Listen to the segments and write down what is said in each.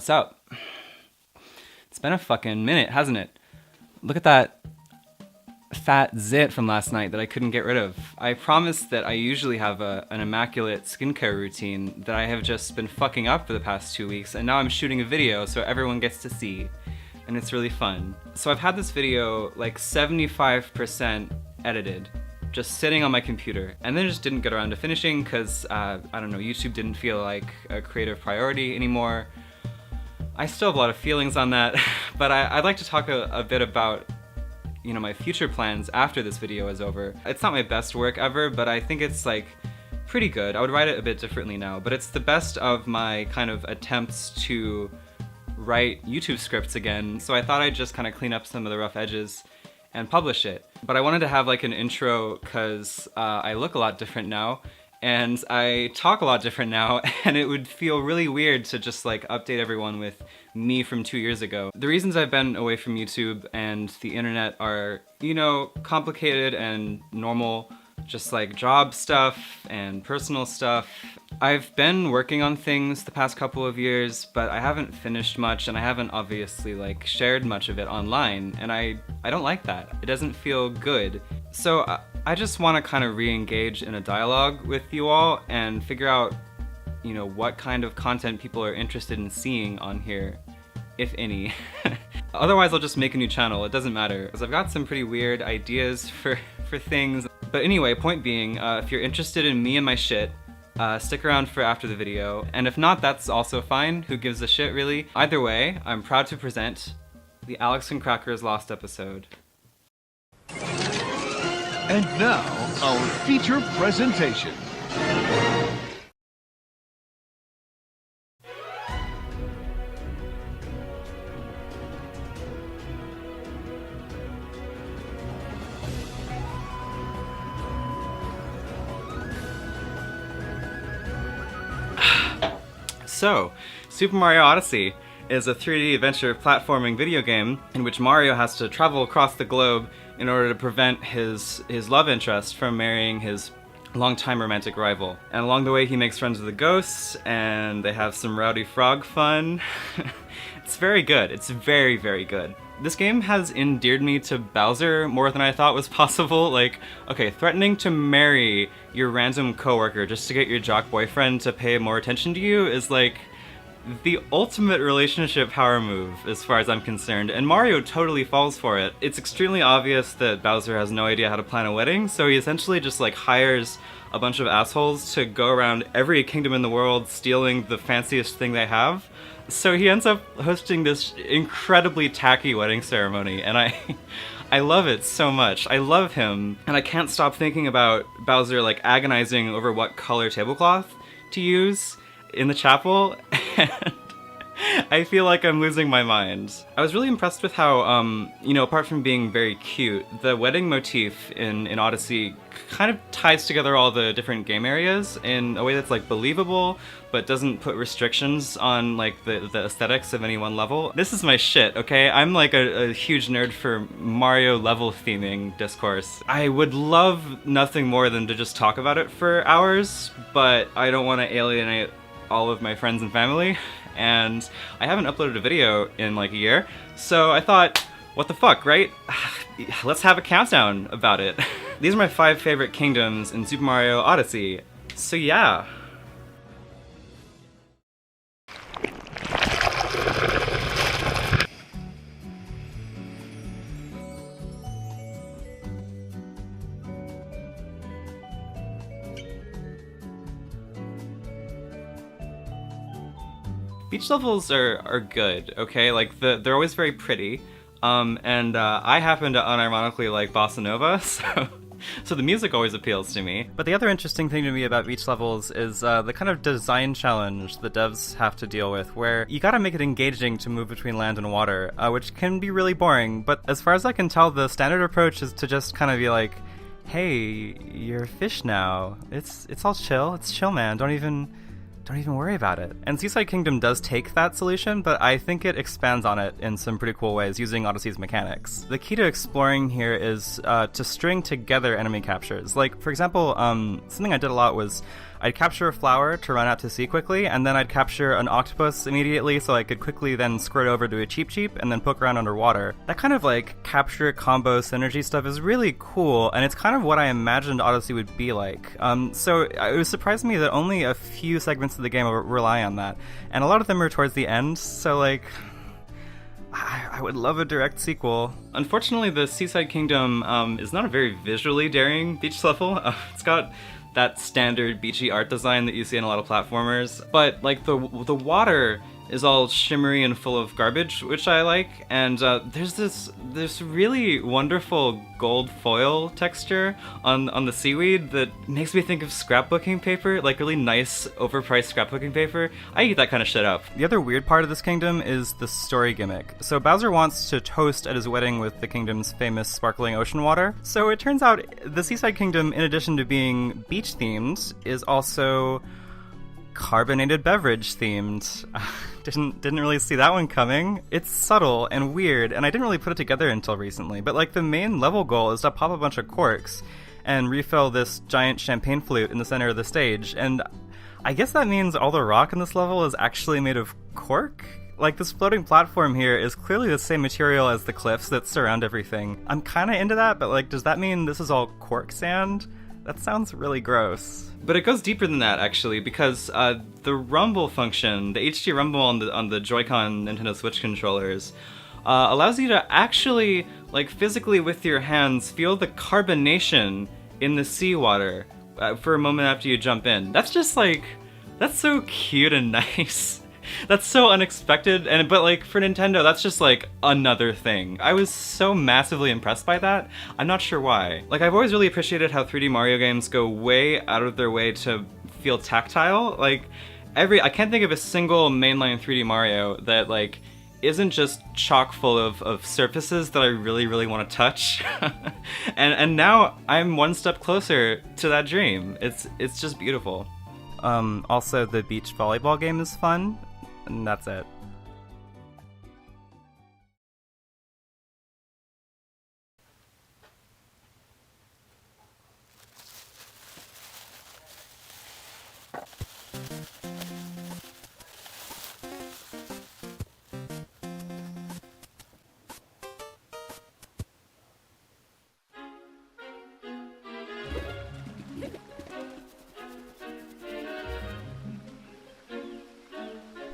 What's up? It's been a fucking minute, hasn't it? Look at that fat zit from last night that I couldn't get rid of. I promised that I usually have an immaculate skincare routine that I have just been fucking up for the past 2 weeks, and now I'm shooting a video so everyone gets to see, and it's really fun. So I've had this video like 75% edited, just sitting on my computer, and then just didn't get around to finishing because, I don't know, YouTube didn't feel like a creative priority anymore. I still have a lot of feelings on that, but I'd like to talk a bit about, you know, my future plans after this video is over. It's not my best work ever, but I think it's like pretty good. I would write it a bit differently now, but it's the best of my kind of attempts to write YouTube scripts again, so I thought I'd just kind of clean up some of the rough edges and publish it. But I wanted to have like an intro because I look a lot different now, and I talk a lot different now, and it would feel really weird to just like update everyone with me from 2 years ago. The reasons I've been away from YouTube and the internet are, you know, complicated and normal, just like job stuff and personal stuff. I've been working on things the past couple of years, but I haven't finished much, and I haven't obviously like shared much of it online, and I don't like that. It doesn't feel good. So I just want to kind of re-engage in a dialogue with you all and figure out, you know, what kind of content people are interested in seeing on here, if any. Otherwise I'll just make a new channel, it doesn't matter, because I've got some pretty weird ideas for things. But anyway, point being, if you're interested in me and my shit, stick around for after the video, and if not, that's also fine. Who gives a shit, really? Either way, I'm proud to present the Alex and Crackers Lost episode. And now, our feature presentation. So, Super Mario Odyssey is a 3D adventure platforming video game in which Mario has to travel across the globe in order to prevent his love interest from marrying his longtime romantic rival. And along the way he makes friends with the ghosts, and they have some rowdy frog fun. It's very good. It's very, very good. This game has endeared me to Bowser more than I thought was possible. Like, okay, threatening to marry your random coworker just to get your jock boyfriend to pay more attention to you is like the ultimate relationship power move as far as I'm concerned, and Mario totally falls for it. It's extremely obvious that Bowser has no idea how to plan a wedding, so he essentially just like hires a bunch of assholes to go around every kingdom in the world stealing the fanciest thing they have. So he ends up hosting this incredibly tacky wedding ceremony, and I love it so much. I love him, and I can't stop thinking about Bowser like agonizing over what color tablecloth to use in the chapel, and I feel like I'm losing my mind. I was really impressed with how, you know, apart from being very cute, the wedding motif in Odyssey kind of ties together all the different game areas in a way that's like believable, but doesn't put restrictions on like the aesthetics of any one level. This is my shit, okay? I'm like a huge nerd for Mario level theming discourse. I would love nothing more than to just talk about it for hours, but I don't want to alienate all of my friends and family, and I haven't uploaded a video in like a year, so I thought, what the fuck, right? Let's have a countdown about it. These are my 5 favorite kingdoms in Super Mario Odyssey, so yeah. Beach levels are good, okay? Like, they're always very pretty, and I happen to unironically like bossa nova, so the music always appeals to me. But the other interesting thing to me about beach levels is the kind of design challenge the devs have to deal with, where you gotta make it engaging to move between land and water, which can be really boring, but as far as I can tell, the standard approach is to just kind of be like, hey, you're a fish now. It's all chill. It's chill, man. Don't even worry about it. And Seaside Kingdom does take that solution, but I think it expands on it in some pretty cool ways using Odyssey's mechanics. The key to exploring here is to string together enemy captures. Like, for example, something I did a lot was I'd capture a flower to run out to sea quickly, and then I'd capture an octopus immediately so I could quickly then squirt over to a Cheep Cheep and then poke around underwater. That kind of like capture combo synergy stuff is really cool, and it's kind of what I imagined Odyssey would be like. So it was surprising me that only a few segments of the game rely on that, and a lot of them are towards the end, so like I would love a direct sequel. Unfortunately, the Seaside Kingdom is not a very visually daring beach level. It's got that standard beachy art design that you see in a lot of platformers, but like the water is all shimmery and full of garbage, which I like, and there's this really wonderful gold foil texture on the seaweed that makes me think of scrapbooking paper, like really nice, overpriced scrapbooking paper. I eat that kind of shit up. The other weird part of this kingdom is the story gimmick. So Bowser wants to toast at his wedding with the kingdom's famous sparkling ocean water. So it turns out the Seaside Kingdom, in addition to being beach themed, is also carbonated beverage themed. Didn't really see that one coming. It's subtle and weird, and I didn't really put it together until recently, but like the main level goal is to pop a bunch of corks and refill this giant champagne flute in the center of the stage, and I guess that means all the rock in this level is actually made of cork? Like, this floating platform here is clearly the same material as the cliffs that surround everything. I'm kinda into that, but like, does that mean this is all cork sand? That sounds really gross. But it goes deeper than that, actually, because the rumble function, the HD rumble on the Joy-Con Nintendo Switch controllers, allows you to actually, like, physically with your hands feel the carbonation in the seawater for a moment after you jump in. That's just like, that's so cute and nice. That's so unexpected, but like for Nintendo, that's just like another thing. I was so massively impressed by that. I'm not sure why. Like, I've always really appreciated how 3D Mario games go way out of their way to feel tactile. Like, I can't think of a single mainline 3D Mario that like isn't just chock full of surfaces that I really, really want to touch. and now I'm one step closer to that dream. It's just beautiful. Also, the beach volleyball game is fun. And that's it.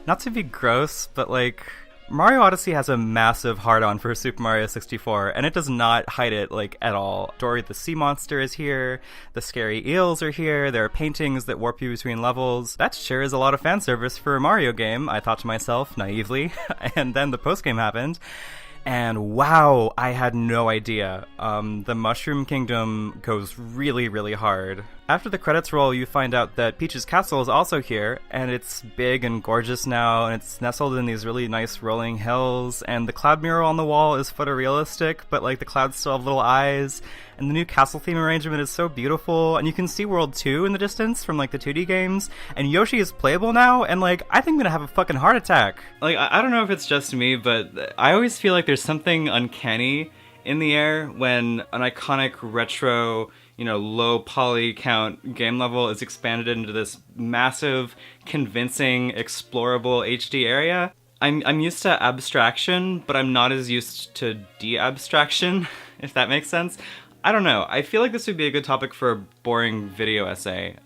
Not to be gross, but like, Mario Odyssey has a massive hard-on for Super Mario 64, and it does not hide it, like, at all. Dory the sea monster is here, the scary eels are here, there are paintings that warp you between levels. That sure is a lot of fan service for a Mario game, I thought to myself, naively, and then the postgame happened. And wow, I had no idea. The Mushroom Kingdom goes really, really hard. After the credits roll, you find out that Peach's castle is also here, and it's big and gorgeous now, and it's nestled in these really nice rolling hills, and the cloud mural on the wall is photorealistic, but like the clouds still have little eyes, and the new castle theme arrangement is so beautiful, and you can see World 2 in the distance from like the 2D games, and Yoshi is playable now, and like, I think I'm gonna have a fucking heart attack. Like, I don't know if it's just me, but I always feel like there's something uncanny in the air when an iconic retro, low poly count game level is expanded into this massive, convincing, explorable HD area. I'm used to abstraction, but I'm not as used to de-abstraction, if that makes sense. I don't know. I feel like this would be a good topic for a boring video essay.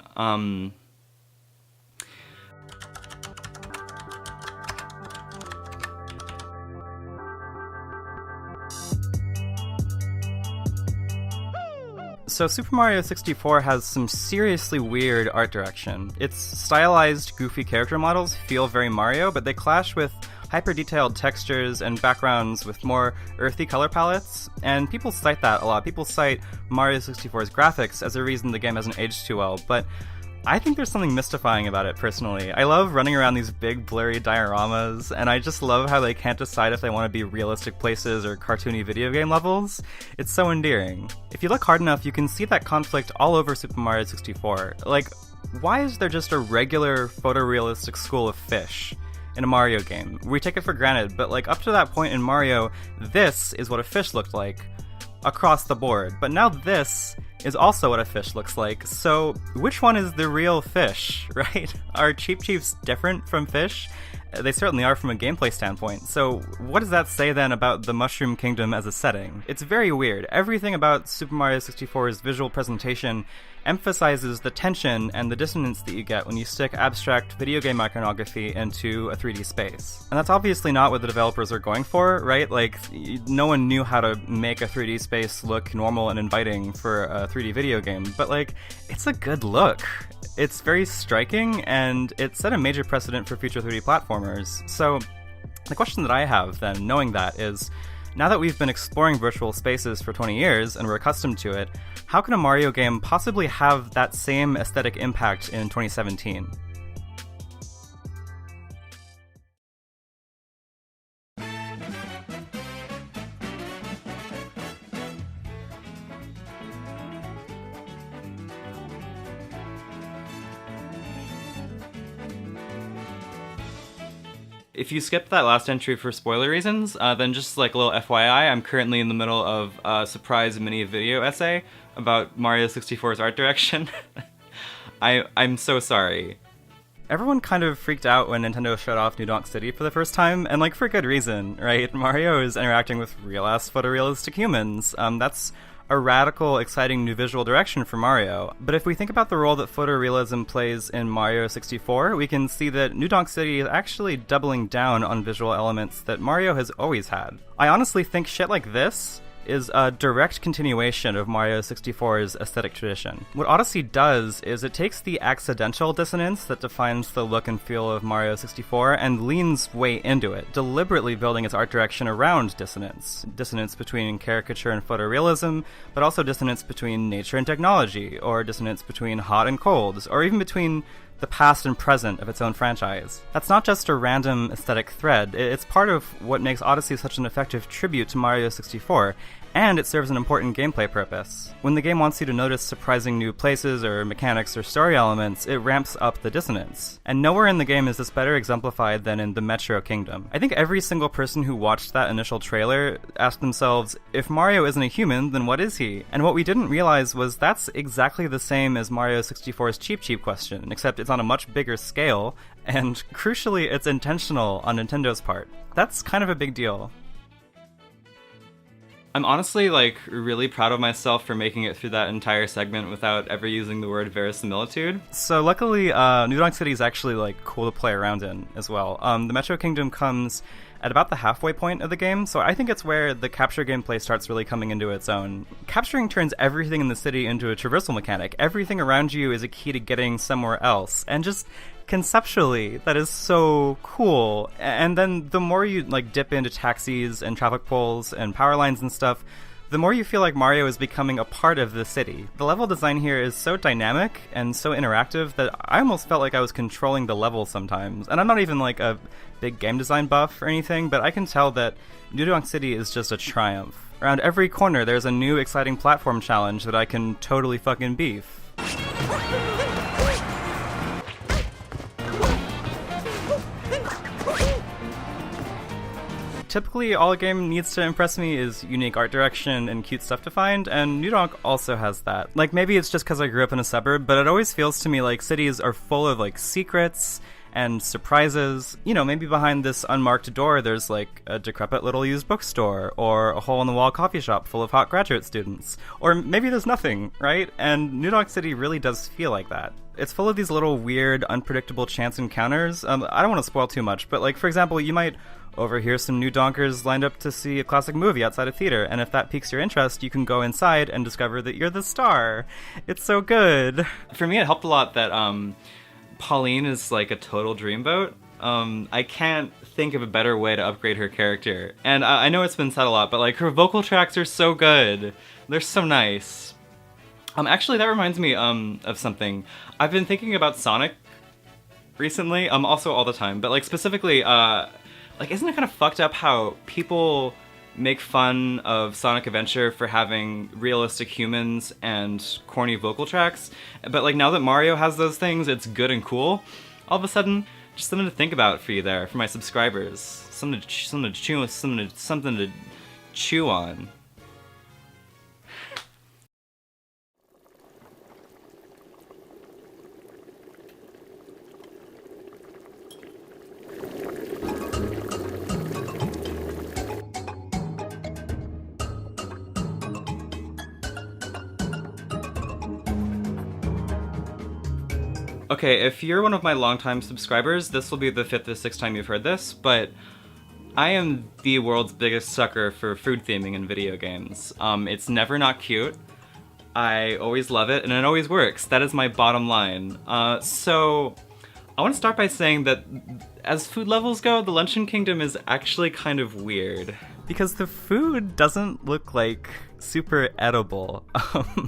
So Super Mario 64 has some seriously weird art direction. Its stylized, goofy character models feel very Mario, but they clash with hyper-detailed textures and backgrounds with more earthy color palettes, and people cite that a lot. People cite Mario 64's graphics as a reason the game hasn't aged too well, but I think there's something mystifying about it, personally. I love running around these big, blurry dioramas, and I just love how they can't decide if they want to be realistic places or cartoony video game levels. It's so endearing. If you look hard enough, you can see that conflict all over Super Mario 64. Like, why is there just a regular photorealistic school of fish in a Mario game? We take it for granted, but like, up to that point in Mario, this is what a fish looked like across the board. But now this is also what a fish looks like. So which one is the real fish, right? Are Cheep Cheeps different from fish? They certainly are from a gameplay standpoint. So what does that say then about the Mushroom Kingdom as a setting? It's very weird. Everything about Super Mario 64's visual presentation emphasizes the tension and the dissonance that you get when you stick abstract video game iconography into a 3D space. And that's obviously not what the developers are going for, right? Like, no one knew how to make a 3D space look normal and inviting for a 3D video game, but like, it's a good look. It's very striking, and it set a major precedent for future 3D platformers. So the question that I have then, knowing that, is, now that we've been exploring virtual spaces for 20 years and we're accustomed to it, how can a Mario game possibly have that same aesthetic impact in 2017? If you skipped that last entry for spoiler reasons, then just like a little FYI, I'm currently in the middle of a surprise mini video essay about Mario 64's art direction. I'm so sorry. Everyone kind of freaked out when Nintendo showed off New Donk City for the first time, and like for good reason, right? Mario is interacting with real-ass photorealistic humans. That's a radical, exciting new visual direction for Mario. But if we think about the role that photorealism plays in Mario 64, we can see that New Donk City is actually doubling down on visual elements that Mario has always had. I honestly think shit like this is a direct continuation of Mario 64's aesthetic tradition. What Odyssey does is it takes the accidental dissonance that defines the look and feel of Mario 64 and leans way into it, deliberately building its art direction around dissonance. Dissonance between caricature and photorealism, but also dissonance between nature and technology, or dissonance between hot and cold, or even between the past and present of its own franchise. That's not just a random aesthetic thread, it's part of what makes Odyssey such an effective tribute to Mario 64, and it serves an important gameplay purpose. When the game wants you to notice surprising new places or mechanics or story elements, it ramps up the dissonance. And nowhere in the game is this better exemplified than in the Metro Kingdom. I think every single person who watched that initial trailer asked themselves, if Mario isn't a human, then what is he? And what we didn't realize was that's exactly the same as Mario 64's Cheep Cheep question, except it's on a much bigger scale, and crucially, it's intentional on Nintendo's part. That's kind of a big deal. I'm honestly, like, really proud of myself for making it through that entire segment without ever using the word verisimilitude. So luckily, New Donk City is actually, like, cool to play around in as well. The Metro Kingdom comes at about the halfway point of the game, so I think it's where the capture gameplay starts really coming into its own. Capturing turns everything in the city into a traversal mechanic. Everything around you is a key to getting somewhere else, and just conceptually, that is so cool. And then the more you like dip into taxis and traffic poles and power lines and stuff, the more you feel like Mario is becoming a part of the city. The level design here is so dynamic and so interactive that I almost felt like I was controlling the level sometimes. And I'm not even like a big game design buff or anything, but I can tell that New Donk City is just a triumph. Around every corner there's a new exciting platform challenge that I can totally fucking beef. Typically, all a game needs to impress me is unique art direction and cute stuff to find, and New Donk also has that. Like, maybe it's just because I grew up in a suburb, but it always feels to me like cities are full of, like, secrets and surprises. You know, maybe behind this unmarked door there's, like, a decrepit little used bookstore, or a hole-in-the-wall coffee shop full of hot graduate students. Or maybe there's nothing, right? And New Donk City really does feel like that. It's full of these little weird, unpredictable chance encounters. I don't want to spoil too much, but, like, for example, you might overhear some new donkers lined up to see a classic movie outside a theater, and if that piques your interest, you can go inside and discover that you're the star. It's so good. For me, it helped a lot that Pauline is like a total dreamboat. I can't think of a better way to upgrade her character. And I know it's been said a lot, but like her vocal tracks are so good. They're so nice. Actually, that reminds me of something. I've been thinking about Sonic recently, also all the time, but like specifically, like, isn't it kind of fucked up how people make fun of Sonic Adventure for having realistic humans and corny vocal tracks? But, like, now that Mario has those things, it's good and cool. All of a sudden, just something to think about for you there, for my subscribers. Something to chew on. Okay, if you're one of my longtime subscribers, this will be the 5th or 6th time you've heard this, but I am the world's biggest sucker for food theming in video games. It's never not cute. I always love it, and it always works. That is my bottom line. So I want to start by saying that as food levels go, the Luncheon Kingdom is actually kind of weird. Because the food doesn't look like super edible.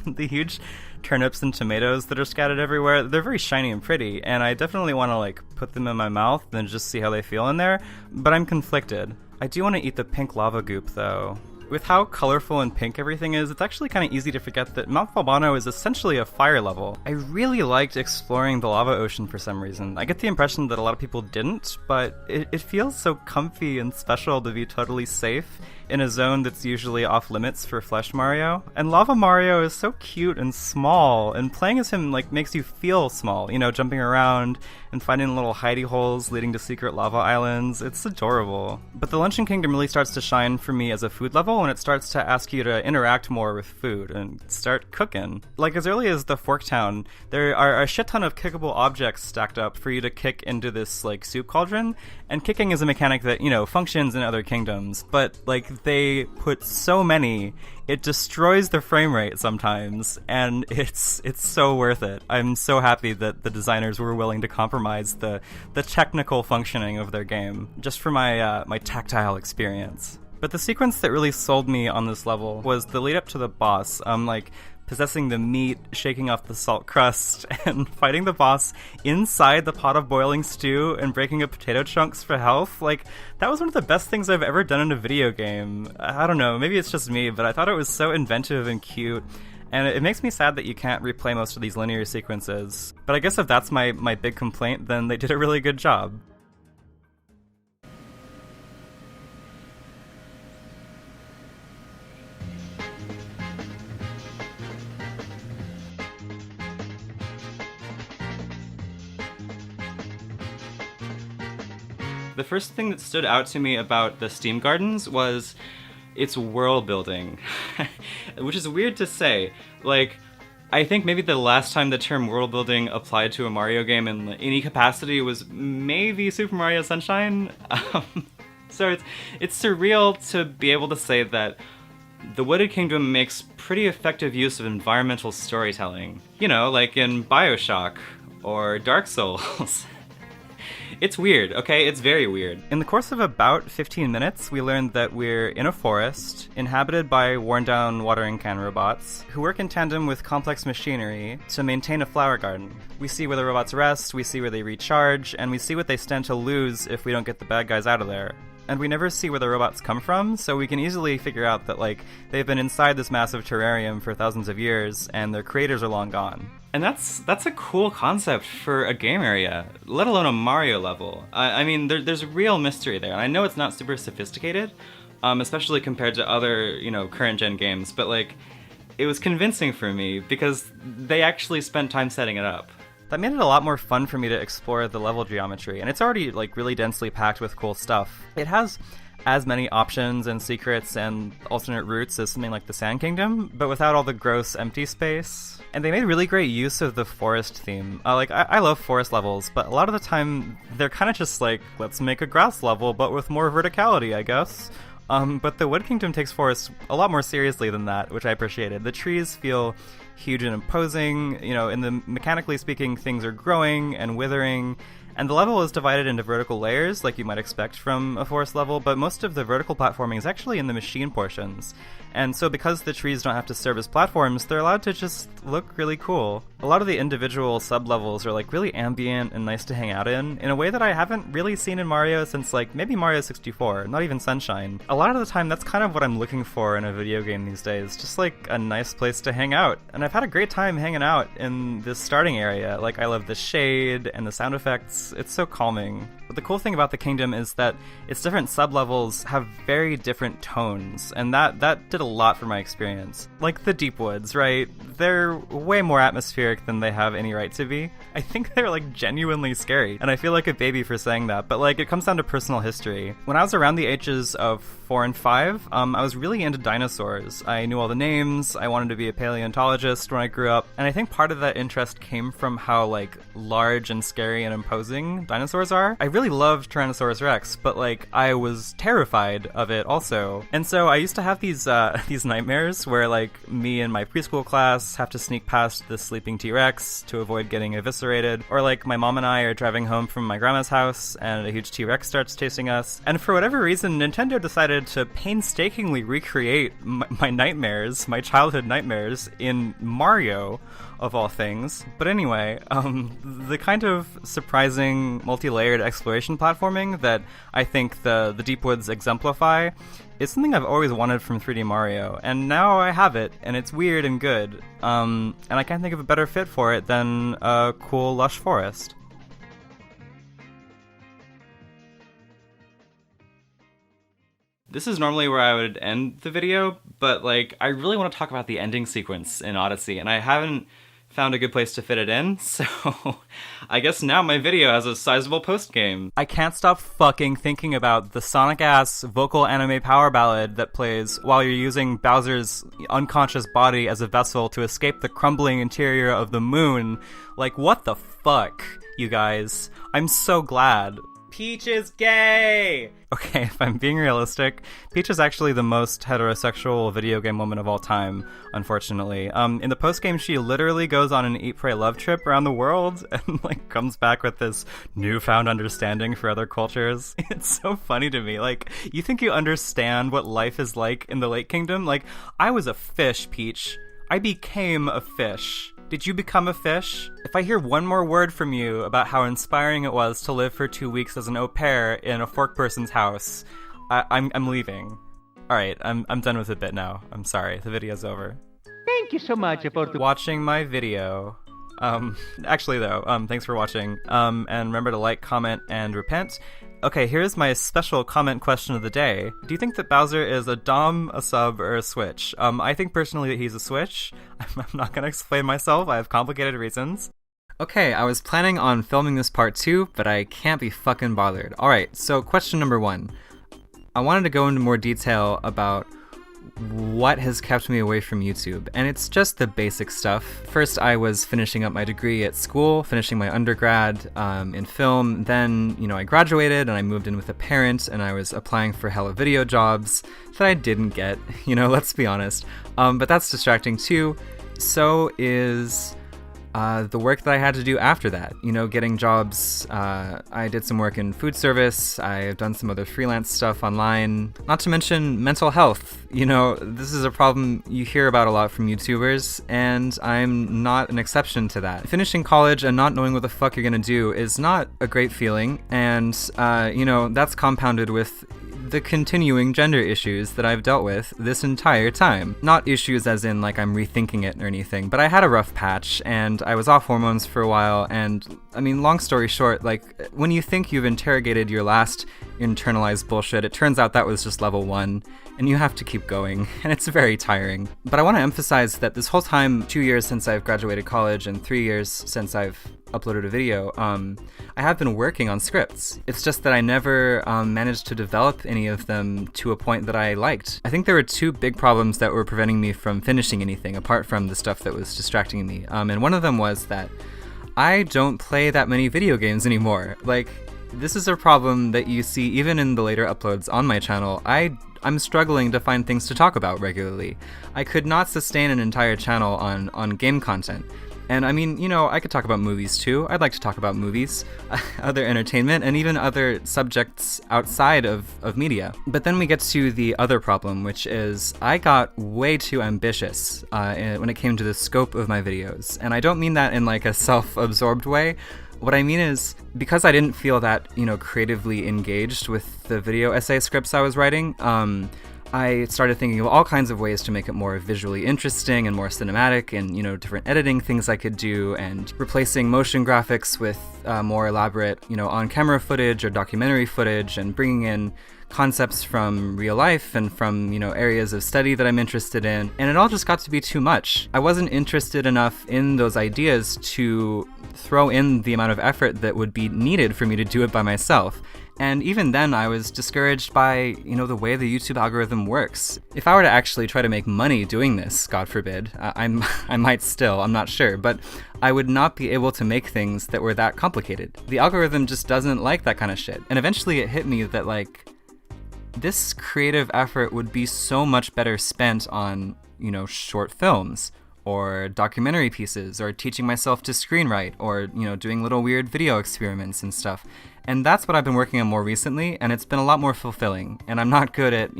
The huge turnips and tomatoes that are scattered everywhere, they're very shiny and pretty, and I definitely want to like put them in my mouth and just see how they feel in there, but I'm conflicted. I do want to eat the pink lava goop though. With how colorful and pink everything is, it's actually kind of easy to forget that Mount Falbano is essentially a fire level. I really liked exploring the lava ocean for some reason. I get the impression that a lot of people didn't, but it feels so comfy and special to be totally safe in a zone that's usually off limits for Flesh Mario. And Lava Mario is so cute and small, and playing as him like makes you feel small, you know, jumping around and finding little hidey holes leading to secret lava islands. It's adorable. But the Luncheon Kingdom really starts to shine for me as a food level when it starts to ask you to interact more with food and start cooking. Like as early as the Fork Town, there are a shit ton of kickable objects stacked up for you to kick into this like soup cauldron, and kicking is a mechanic that, you know, functions in other kingdoms, but like they put so many, it destroys the frame rate sometimes, and it's so worth it. I'm so happy that the designers were willing to compromise the technical functioning of their game just for my my tactile experience. But the sequence that really sold me on this level was the lead up to the boss. Like possessing the meat, shaking off the salt crust, and fighting the boss inside the pot of boiling stew and breaking up potato chunks for health. Like, that was one of the best things I've ever done in a video game. I don't know, maybe it's just me, but I thought it was so inventive and cute. And it makes me sad that you can't replay most of these linear sequences. But I guess if that's my big complaint, then they did a really good job. The first thing that stood out to me about the Steam Gardens was its world building, which is weird to say. Like, I think maybe the last time the term world building applied to a Mario game in any capacity was maybe Super Mario Sunshine. So it's surreal to be able to say that the Wooded Kingdom makes pretty effective use of environmental storytelling. You know, like in BioShock or Dark Souls. It's weird, okay? It's very weird. In the course of about 15 minutes, we learned that we're in a forest, inhabited by worn-down watering can robots, who work in tandem with complex machinery to maintain a flower garden. We see where the robots rest, we see where they recharge, and we see what they stand to lose if we don't get the bad guys out of there. And we never see where the robots come from, so we can easily figure out that, like, they've been inside this massive terrarium for thousands of years, and their creators are long gone. And that's a cool concept for a game area, let alone a Mario level. I mean, there's a real mystery there, and I know it's not super sophisticated, especially compared to other, you know, current-gen games, but, like, it was convincing for me, because they actually spent time setting it up. That made it a lot more fun for me to explore the level geometry, and it's already like really densely packed with cool stuff. It has as many options and secrets and alternate routes as something like the Sand Kingdom, but without all the gross empty space. And they made really great use of the forest theme. I love forest levels, but a lot of the time they're kind of just like, let's make a grass level, but with more verticality, I guess. But the Wood Kingdom takes forests a lot more seriously than that, which I appreciated. The trees feel huge and imposing, you know, in the mechanically speaking, things are growing and withering, and the level is divided into vertical layers, like you might expect from a forest level, but most of the vertical platforming is actually in the machine portions. And so because the trees don't have to serve as platforms, they're allowed to just look really cool. A lot of the individual sub-levels are like really ambient and nice to hang out in a way that I haven't really seen in Mario since like maybe Mario 64, not even Sunshine. A lot of the time that's kind of what I'm looking for in a video game these days, just like a nice place to hang out. And I've had a great time hanging out in this starting area. Like I love the shade and the sound effects, it's so calming. But the cool thing about the kingdom is that its different sublevels have very different tones, and that did a lot for my experience. Like the deep woods, right? They're way more atmospheric than they have any right to be. I think they're like genuinely scary, and I feel like a baby for saying that, but like it comes down to personal history. When I was around the ages of 4 and 5, I was really into dinosaurs. I knew all the names, I wanted to be a paleontologist when I grew up, and I think part of that interest came from how like large and scary and imposing dinosaurs are. I really loved Tyrannosaurus Rex, but like I was terrified of it also. And so I used to have these nightmares where like me and my preschool class have to sneak past the sleeping T-Rex to avoid getting eviscerated, or like my mom and I are driving home from my grandma's house and a huge T-Rex starts chasing us. And for whatever reason, Nintendo decided to painstakingly recreate my nightmares, my childhood nightmares, in Mario, of all things. But anyway, the kind of surprising multi-layered exploration platforming that I think the Deep Woods exemplify is something I've always wanted from 3D Mario, and now I have it, and it's weird and good. And I can't think of a better fit for it than a cool, lush forest. This is normally where I would end the video, but like I really want to talk about the ending sequence in Odyssey, and I haven't found a good place to fit it in, so I guess now my video has a sizable post-game. I can't stop fucking thinking about the Sonic-ass vocal anime power ballad that plays while you're using Bowser's unconscious body as a vessel to escape the crumbling interior of the moon. Like, what the fuck, you guys? I'm so glad. Peach is gay! Okay, if I'm being realistic, Peach is actually the most heterosexual video game woman of all time, unfortunately. In the postgame, she literally goes on an eat, pray, love trip around the world and, like, comes back with this newfound understanding for other cultures. It's so funny to me. Like, you think you understand what life is like in the Lake Kingdom? Like, I was a fish, Peach. I became a fish. Did you become a fish? If I hear one more word from you about how inspiring it was to live for 2 weeks as an au pair in a fork person's house, I'm leaving. Alright, I'm done with the bit now. I'm sorry, the video's over. Thank you so much for watching my video. Actually though, thanks for watching. And remember to like, comment, and repent. Okay, here's my special comment question of the day. Do you think that Bowser is a Dom, a sub, or a Switch? I think personally that he's a Switch. I'm not gonna explain myself, I have complicated reasons. Okay, I was planning on filming this part 2, but I can't be fucking bothered. Alright, so question number 1. I wanted to go into more detail about what has kept me away from YouTube, and it's just the basic stuff. First, I was finishing up my degree at school, finishing my undergrad in film. Then, I graduated and I moved in with a parent, and I was applying for hella video jobs that I didn't get, let's be honest. But that's distracting too. So is the work that I had to do after that, getting jobs. I did some work in food service. I've done some other freelance stuff online. Not to mention mental health. This is a problem you hear about a lot from YouTubers, and I'm not an exception to that. Finishing college and not knowing what the fuck you're gonna do is not a great feeling, and, that's compounded with the continuing gender issues that I've dealt with this entire time. Not issues as in like I'm rethinking it or anything, but I had a rough patch and I was off hormones for a while, and long story short, like when you think you've interrogated your last internalized bullshit, it turns out that was just level 1 and you have to keep going, and it's very tiring. But I want to emphasize that this whole time, 2 years since I've graduated college and 3 years since I've uploaded a video, I have been working on scripts. It's just that I never managed to develop any of them to a point that I liked. I think there were 2 big problems that were preventing me from finishing anything, apart from the stuff that was distracting me. And one of them was that I don't play that many video games anymore. Like, this is a problem that you see even in the later uploads on my channel. I'm struggling to find things to talk about regularly. I could not sustain an entire channel on game content. And I could talk about movies too. I'd like to talk about movies, other entertainment, and even other subjects outside of media. But then we get to the other problem, which is I got way too ambitious when it came to the scope of my videos. And I don't mean that in like a self-absorbed way. What I mean is, because I didn't feel that, creatively engaged with the video essay scripts I was writing, I started thinking of all kinds of ways to make it more visually interesting and more cinematic, and, different editing things I could do, and replacing motion graphics with more elaborate, on-camera footage or documentary footage, and bringing in concepts from real life and from, areas of study that I'm interested in. And it all just got to be too much. I wasn't interested enough in those ideas to throw in the amount of effort that would be needed for me to do it by myself. And even then, I was discouraged by, the way the YouTube algorithm works. If I were to actually try to make money doing this, God forbid, I might still, I'm not sure, but I would not be able to make things that were that complicated. The algorithm just doesn't like that kind of shit. And eventually it hit me that, this creative effort would be so much better spent on, short films, or documentary pieces, or teaching myself to screenwrite, or, doing little weird video experiments and stuff. And that's what I've been working on more recently, and it's been a lot more fulfilling. And I'm not good at,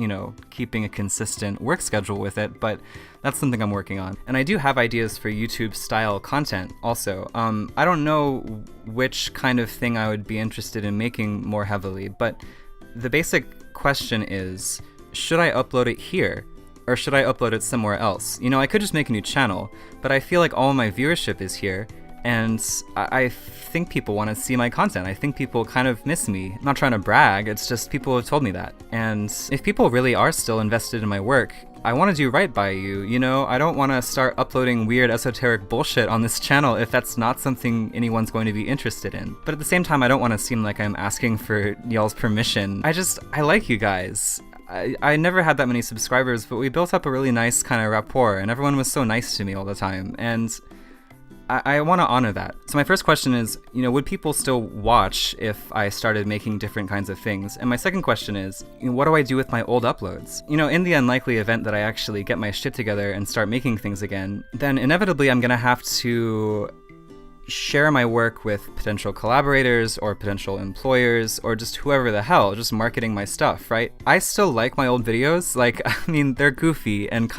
keeping a consistent work schedule with it, but that's something I'm working on. And I do have ideas for YouTube-style content also. I don't know which kind of thing I would be interested in making more heavily, but the basic question is, should I upload it here? Or should I upload it somewhere else? I could just make a new channel, but I feel like all my viewership is here, and I think people want to see my content. I think people kind of miss me. I'm not trying to brag, it's just people have told me that. And if people really are still invested in my work, I want to do right by you, I don't want to start uploading weird esoteric bullshit on this channel if that's not something anyone's going to be interested in. But at the same time, I don't want to seem like I'm asking for y'all's permission. I like you guys. I never had that many subscribers, but we built up a really nice kind of rapport, and everyone was so nice to me all the time, and I want to honor that. So my first question is, would people still watch if I started making different kinds of things? And my second question is, what do I do with my old uploads? In the unlikely event that I actually get my shit together and start making things again, then inevitably I'm gonna have to share my work with potential collaborators or potential employers or just whoever the hell, just marketing my stuff, right? I still like my old videos. They're goofy and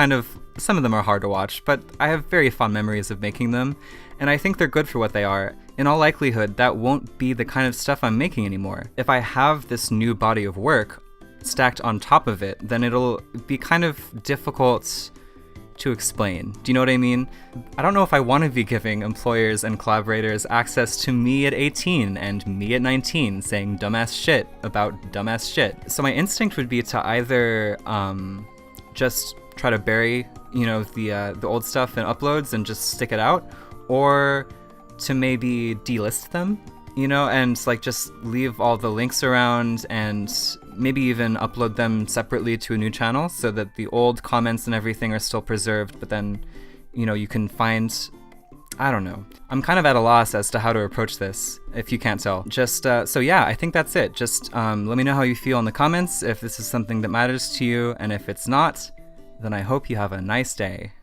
some of them are hard to watch, but I have very fond memories of making them, and I think they're good for what they are. In all likelihood, that won't be the kind of stuff I'm making anymore. If I have this new body of work stacked on top of it, then it'll be kind of difficult to explain. Do you know what I mean? I don't know if I want to be giving employers and collaborators access to me at 18 and me at 19 saying dumbass shit about dumbass shit. So my instinct would be to either just try to bury, the old stuff in uploads and just stick it out, or to maybe delist them, and just leave all the links around and maybe even upload them separately to a new channel so that the old comments and everything are still preserved, but then, you can find, I don't know. I'm kind of at a loss as to how to approach this, if you can't tell. So yeah, I think that's it. Just let me know how you feel in the comments, if this is something that matters to you, and if it's not, then I hope you have a nice day.